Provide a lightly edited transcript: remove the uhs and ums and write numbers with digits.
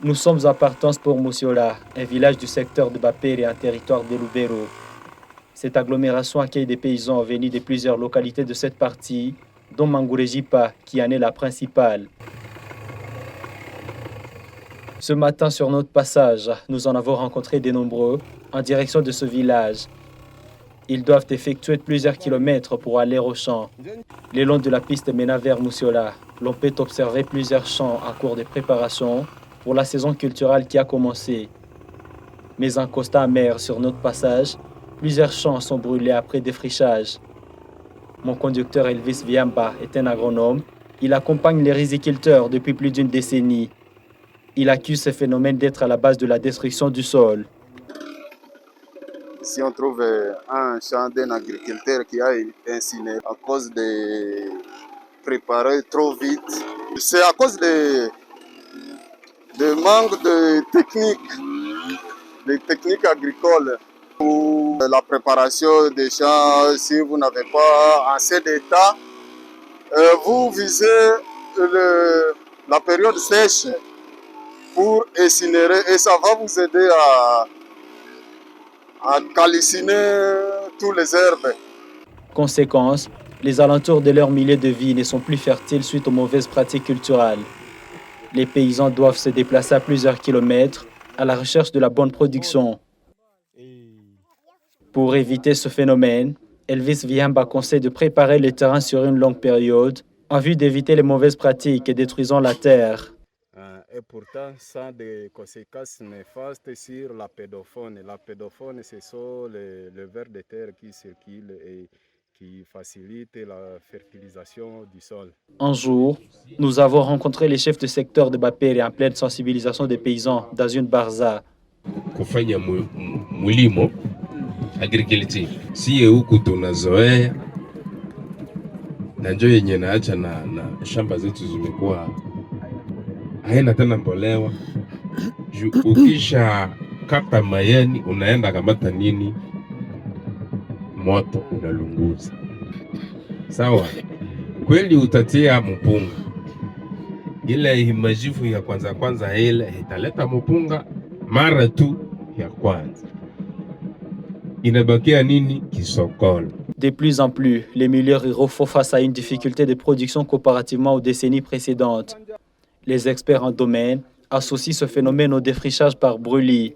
Nous sommes à Partance pour Moussiola, un village du secteur de Bapere et un territoire de Lubero. Cette agglomération accueille des paysans venus de plusieurs localités de cette partie, dont Mangurejipa, qui en est la principale. Ce matin, sur notre passage, nous en avons rencontré de nombreux en direction de ce village. Ils doivent effectuer plusieurs kilomètres pour aller au champ. Le long de la piste menant vers Moussiola, l'on peut observer plusieurs champs en cours de préparation pour la saison culturelle qui a commencé. Mais un constat amer sur notre passage, plusieurs champs sont brûlés après défrichage. Mon conducteur Elvis Viamba est un agronome. Il accompagne les riziculteurs depuis plus d'une décennie. Il accuse ce phénomène d'être à la base de la destruction du sol. Si on trouve un champ d'un agriculteur qui a incinéré à cause de préparer trop vite, c'est à cause de manque de techniques agricoles. Pour la préparation des champs, si vous n'avez pas assez d'état, vous visez la période sèche pour incinérer et ça va vous aider à calciner toutes les herbes. Conséquence, les alentours de leur milieu de vie ne sont plus fertiles suite aux mauvaises pratiques culturelles. Les paysans doivent se déplacer à plusieurs kilomètres à la recherche de la bonne production. Pour éviter ce phénomène, Elvis Viamba conseille de préparer le terrain sur une longue période en vue d'éviter les mauvaises pratiques détruisant la terre. Et pourtant, ça a des conséquences néfastes sur la pédofaune. La pédofaune, ce sont les vers de terre qui circulent et qui facilitent la fertilisation du sol. Un jour, nous avons rencontré les chefs de secteur de Bapere en pleine sensibilisation des paysans dans une barza. Kufanya mulimo agriculture siye huku tunazoea na njoo yenye naacha na shamba zetu zimekuwa haina tena mbolewa. Ukisha kata mayani unaenda kamata nini, moto unalunguza. Sawa, kweli utatia mpunga, ile majivu ya kwanza ile italeta mpunga mara tu ya kwanza, inabakia nini, kisokolo. De plus en plus, les milieux ruraux font face à une difficulté de production comparativement aux décennies précédentes. Les experts en domaine associent ce phénomène au défrichage par brûlis.